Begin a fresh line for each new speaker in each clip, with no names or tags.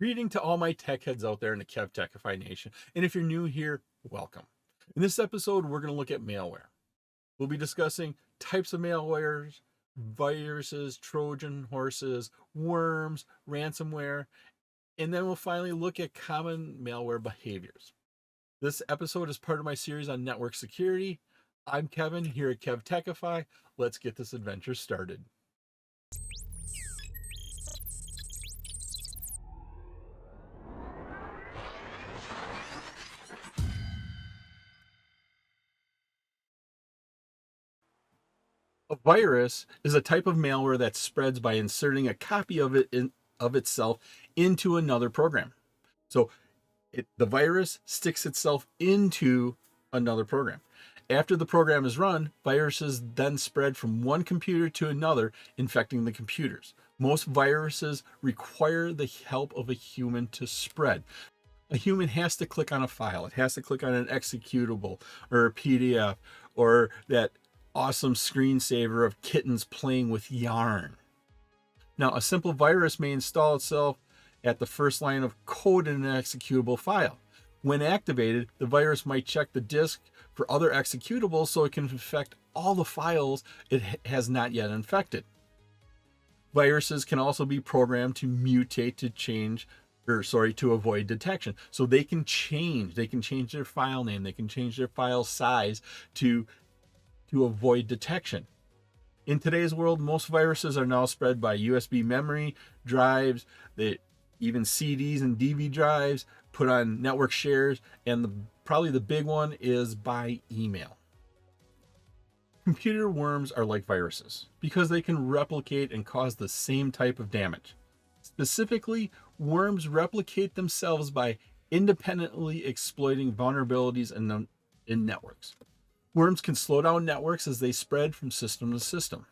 Greeting to all my tech heads out there in the KevTechify nation. And if you're new here, welcome. In this episode, we're going to look at malware. We'll be discussing types of malwares, viruses, Trojan horses, worms, ransomware, and then we'll finally look at common malware behaviors. This episode is part of my series on network security. I'm Kevin here at KevTechify. Let's get this adventure started. A virus is a type of malware that spreads by inserting a copy of itself into another program. So the virus sticks itself into another program. After the program is run, viruses then spread from one computer to another, infecting the computers. Most viruses require the help of a human to spread. A human has to click on a file. It has to click on an executable or a PDF or that awesome screensaver of kittens playing with yarn. Now, a simple virus may install itself at the first line of code in an executable file. When activated, the virus might check the disk for other executables so it can infect all the files it has not yet infected. Viruses can also be programmed to mutate to avoid detection. So they can change their file name, they can change their file size to avoid detection. In today's world, most viruses are now spread by USB memory drives, even CDs and DVD drives put on network shares, and probably the big one is by email. Computer worms are like viruses because they can replicate and cause the same type of damage. Specifically, worms replicate themselves by independently exploiting vulnerabilities in networks. Worms can slow down networks as they spread from system to system.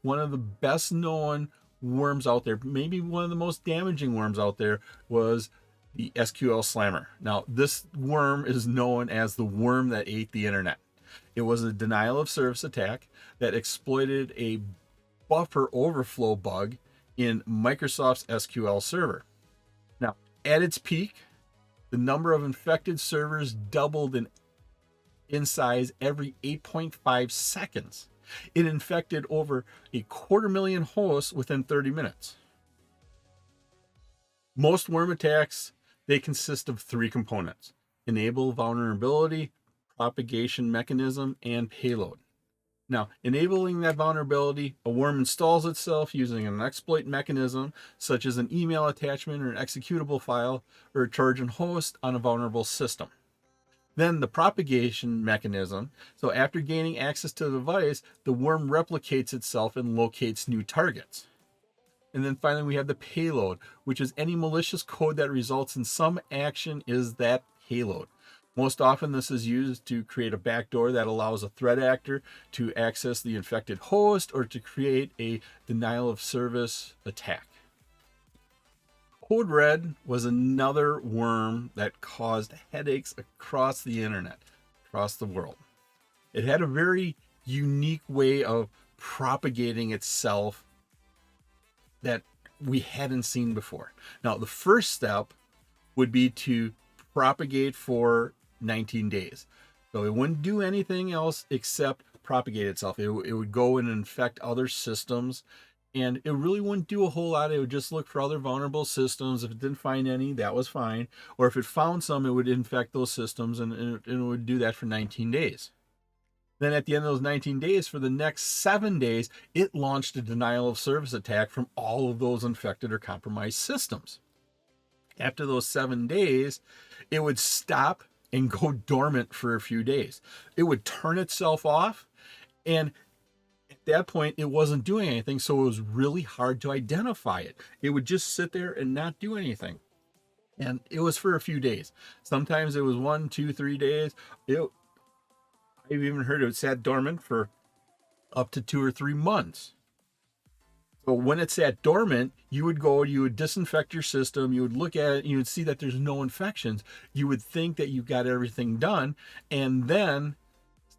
One of the best known worms out there, maybe one of the most damaging worms out there, was the SQL Slammer. Now, this worm is known as the worm that ate the internet. It was a denial of service attack that exploited a buffer overflow bug in Microsoft's SQL Server. Now, at its peak, the number of infected servers doubled in size every 8.5 seconds. It infected over 250,000 hosts within 30 minutes. Most worm attacks, they consist of three components: enable vulnerability, propagation mechanism, and payload. Now, enabling that vulnerability, a worm installs itself using an exploit mechanism, such as an email attachment or an executable file or a Trojan host on a vulnerable system. Then the propagation mechanism. So after gaining access to the device, the worm replicates itself and locates new targets. And then finally, we have the payload, which is any malicious code that results in some action is that payload. Most often, this is used to create a backdoor that allows a threat actor to access the infected host or to create a denial of service attack. Code Red was another worm that caused headaches across the internet, across the world. It had a very unique way of propagating itself that we hadn't seen before. Now, the first step would be to propagate for 19 days. So it wouldn't do anything else except propagate itself. It would go and infect other systems, and it really wouldn't do a whole lot. It would just look for other vulnerable systems. If it didn't find any, that was fine. Or if it found some, it would infect those systems, and it would do that for 19 days. Then at the end of those 19 days, for the next 7 days, it launched a denial of service attack from all of those infected or compromised systems. After those 7 days, it would stop and go dormant for a few days. It would turn itself off, and at that point, it wasn't doing anything, so it was really hard to identify it. It would just sit there and not do anything. And it was for a few days. Sometimes it was 1, 2, 3 days. I've even heard it sat dormant for up to 2 or 3 months. So when it sat dormant, you would disinfect your system, you would look at it, and you would see that there's no infections. You would think that you got everything done, and then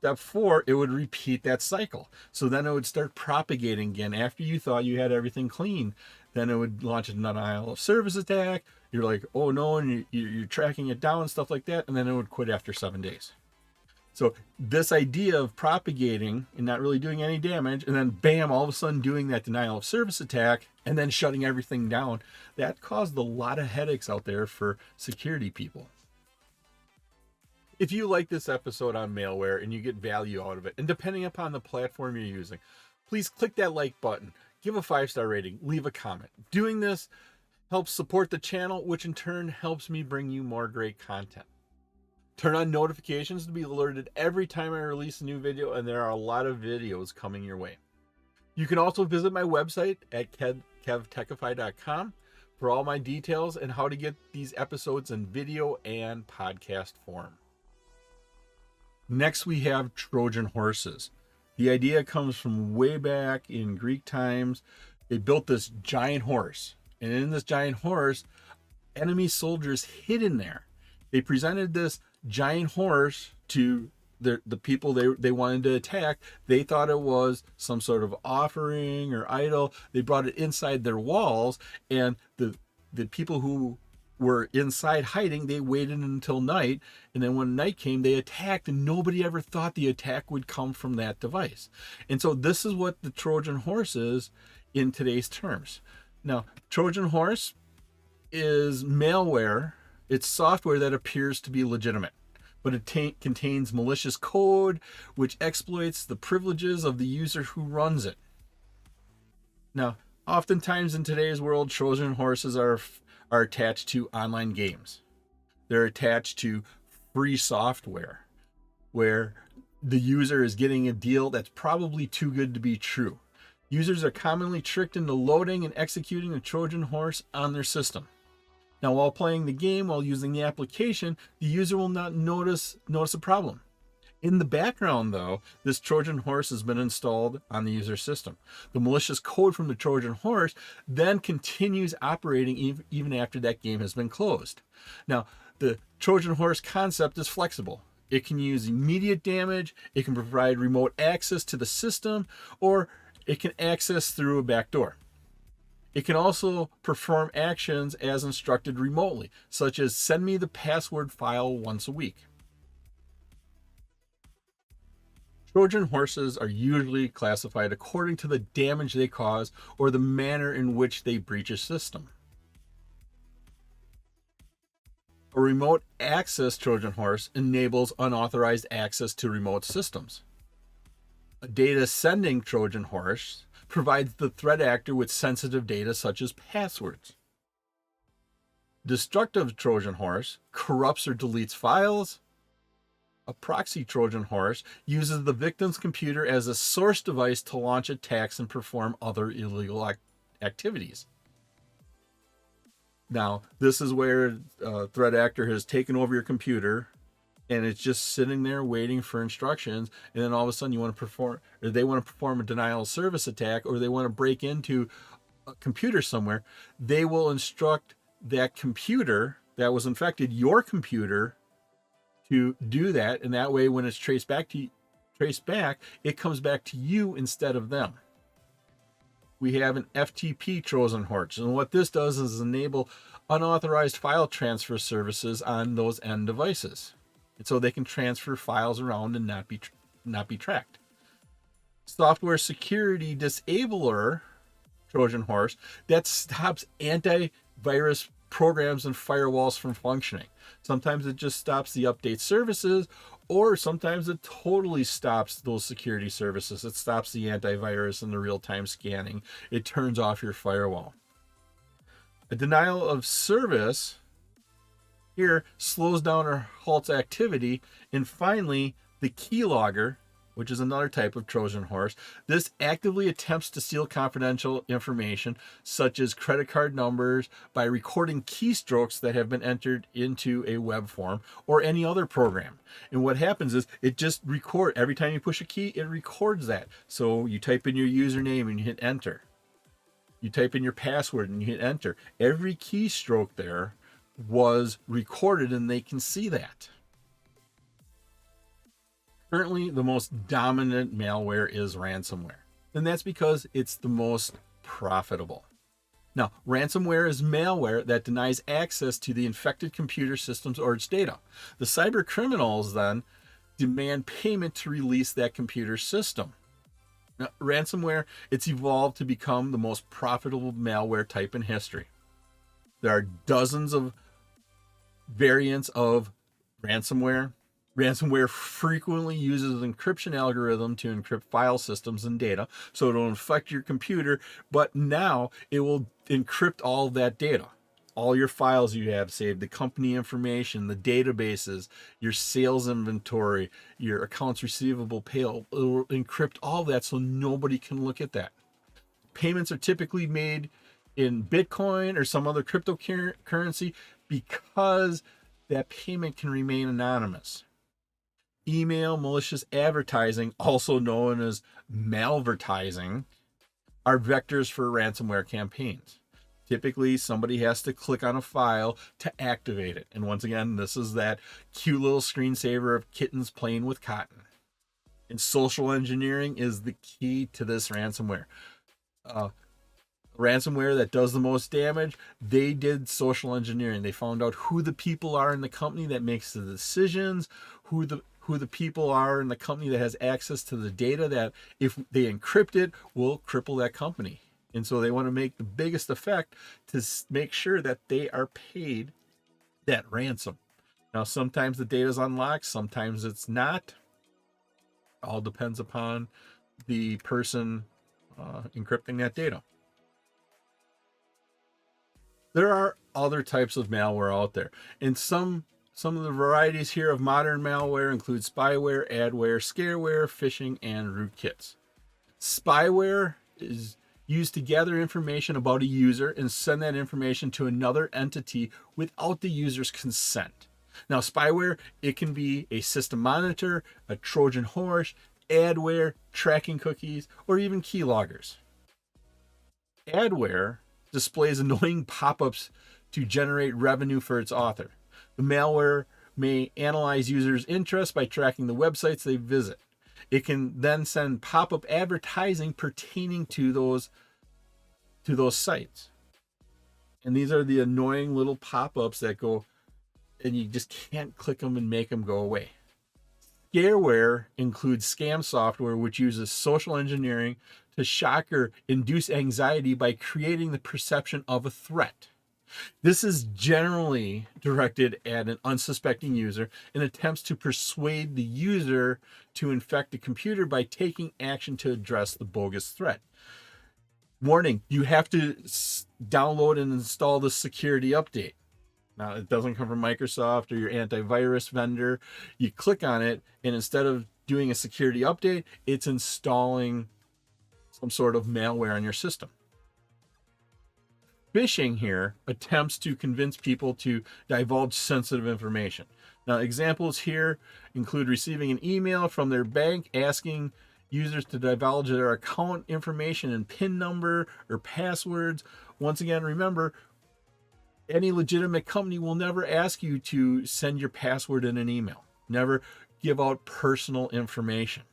step 4, it would repeat that cycle. So then it would start propagating again. After you thought you had everything clean, then it would launch a denial of service attack. You're like, oh no, and you're tracking it down and stuff like that, and then it would quit after 7 days. So this idea of propagating and not really doing any damage, and then bam, all of a sudden doing that denial of service attack and then shutting everything down, that caused a lot of headaches out there for security people. If you like this episode on malware and you get value out of it, and depending upon the platform you're using, please click that like button, give a 5-star rating, leave a comment. Doing this helps support the channel, which in turn helps me bring you more great content. Turn on notifications to be alerted every time I release a new video, and there are a lot of videos coming your way. You can also visit my website at KevTechify.com for all my details and how to get these episodes in video and podcast form. Next, we have Trojan Horses. The idea comes from way back in Greek times. They built this giant horse, and in this giant horse, enemy soldiers hid in there. They presented this giant horse to the people they wanted to attack. They thought it was some sort of offering or idol. They brought it inside their walls, and the people who were inside hiding, they waited until night, and then when night came, they attacked, and nobody ever thought the attack would come from that device. And so this is what the Trojan horse is in today's terms. Now, Trojan horse is malware. It's software that appears to be legitimate, but it contains malicious code which exploits the privileges of the user who runs it. Now, oftentimes in today's world, Trojan horses are attached to online games. They're attached to free software where the user is getting a deal that's probably too good to be true. Users are commonly tricked into loading and executing a Trojan horse on their system. Now, while playing the game, while using the application, the user will not notice a problem. In the background, though, this Trojan horse has been installed on the user system. The malicious code from the Trojan horse then continues operating even after that game has been closed. Now, the Trojan horse concept is flexible. It can use immediate damage, it can provide remote access to the system, or it can access through a backdoor. It can also perform actions as instructed remotely, such as send me the password file once a week. Trojan horses are usually classified according to the damage they cause or the manner in which they breach a system. A remote access Trojan horse enables unauthorized access to remote systems. A data sending Trojan horse provides the threat actor with sensitive data such as passwords. Destructive Trojan horse corrupts or deletes files. A proxy Trojan horse uses the victim's computer as a source device to launch attacks and perform other illegal activities. Now, this is where a threat actor has taken over your computer and it's just sitting there waiting for instructions, and then all of a sudden they want to perform a denial of service attack, or they want to break into a computer somewhere. They will instruct that computer that was infected, your computer, to do that, and that way when it's traced back, it comes back to you instead of them. We have an FTP Trojan horse, and what this does is enable unauthorized file transfer services on those end devices, and so they can transfer files around and not be tracked. Software security disabler Trojan horse that stops antivirus programs and firewalls from functioning. Sometimes it just stops the update services, or sometimes it totally stops those security services. It stops the antivirus and the real-time scanning. It turns off your firewall. A denial of service here slows down or halts activity. And finally, the keylogger, which is another type of Trojan horse. This actively attempts to steal confidential information, such as credit card numbers, by recording keystrokes that have been entered into a web form or any other program. And what happens is it just records. Every time you push a key, it records that. So you type in your username and you hit enter. You type in your password and you hit enter. Every keystroke there was recorded and they can see that. Currently, the most dominant malware is ransomware, and that's because it's the most profitable. Now, ransomware is malware that denies access to the infected computer systems or its data. The cyber criminals then demand payment to release that computer system. Now, ransomware, it's evolved to become the most profitable malware type in history. There are dozens of variants of ransomware. Ransomware frequently uses an encryption algorithm to encrypt file systems and data, so it'll infect your computer, but now it will encrypt all of that data. All your files you have saved, the company information, the databases, your sales inventory, your accounts receivable payable, it will encrypt all that so nobody can look at that. Payments are typically made in Bitcoin or some other cryptocurrency because that payment can remain anonymous. Email, malicious advertising, also known as malvertising, are vectors for ransomware campaigns. Typically, somebody has to click on a file to activate it. And once again, this is that cute little screensaver of kittens playing with cotton. And social engineering is the key to this ransomware. Ransomware that does the most damage, they did social engineering. They found out who the people are in the company that makes the decisions, who the people are in the company that has access to the data that if they encrypt it will cripple that company. And so they want to make the biggest effect to make sure that they are paid that ransom. Now, sometimes the data is unlocked, sometimes it's not. All depends upon the person encrypting that data. There are other types of malware out there, and some of the varieties here of modern malware include spyware, adware, scareware, phishing, and rootkits. Spyware is used to gather information about a user and send that information to another entity without the user's consent. Now, spyware, it can be a system monitor, a Trojan horse, adware, tracking cookies, or even keyloggers. Adware displays annoying pop-ups to generate revenue for its author. The malware may analyze users' interests by tracking the websites they visit. It can then send pop-up advertising pertaining to those sites. And these are the annoying little pop-ups that go, and you just can't click them and make them go away. Scareware includes scam software which uses social engineering to shock or induce anxiety by creating the perception of a threat. This is generally directed at an unsuspecting user and attempts to persuade the user to infect the computer by taking action to address the bogus threat. Warning, you have to download and install the security update. Now, it doesn't come from Microsoft or your antivirus vendor. You click on it, and instead of doing a security update, it's installing some sort of malware on your system. Phishing here attempts to convince people to divulge sensitive information. Now, examples here include receiving an email from their bank asking users to divulge their account information and PIN number or passwords. Once again, remember, any legitimate company will never ask you to send your password in an email. Never give out personal information.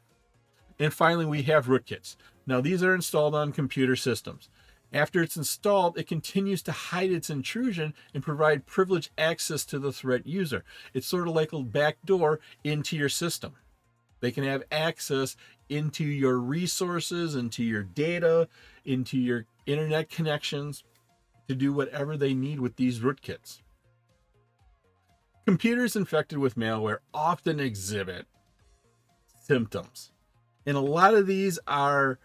And finally, we have rootkits. Now, these are installed on computer systems. After it's installed, it continues to hide its intrusion and provide privileged access to the threat user. It's sort of like a backdoor into your system. They can have access into your resources, into your data, into your internet connections to do whatever they need with these rootkits. Computers infected with malware often exhibit symptoms, and a lot of these are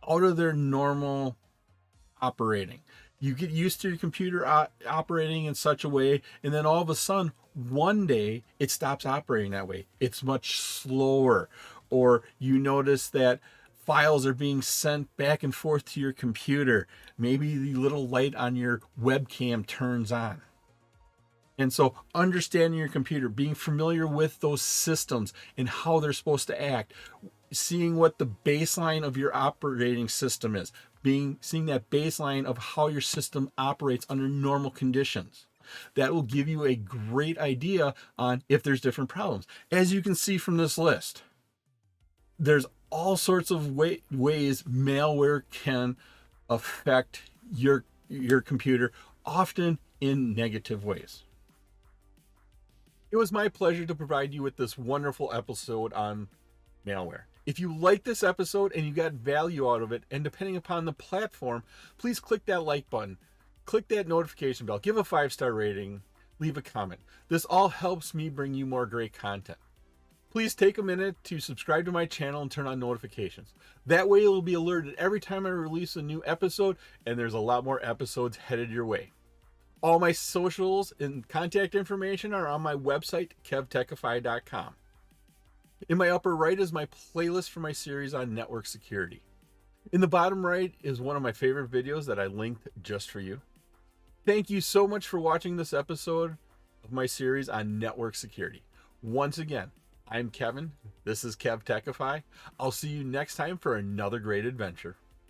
out of their normal operating. You get used to your computer operating in such a way, and then all of a sudden, one day, it stops operating that way. It's much slower, or you notice that files are being sent back and forth to your computer. Maybe the little light on your webcam turns on. And so understanding your computer, being familiar with those systems and how they're supposed to act, seeing what the baseline of your operating system is, seeing that baseline of how your system operates under normal conditions. That will give you a great idea on if there's different problems. As you can see from this list, there's all sorts of ways malware can affect your your computer, often in negative ways. It was my pleasure to provide you with this wonderful episode on malware. If you like this episode and you got value out of it, and depending upon the platform, please click that like button, click that notification bell, give a 5-star rating, leave a comment. This all helps me bring you more great content. Please take a minute to subscribe to my channel and turn on notifications. That way you'll be alerted every time I release a new episode, and there's a lot more episodes headed your way. All my socials and contact information are on my website, KevTechify.com. In my upper right is my playlist for my series on network security. In the bottom right is one of my favorite videos that I linked just for you. Thank you so much for watching this episode of my series on network security. Once again, I'm Kevin. This is KevTechify. I'll see you next time for another great adventure.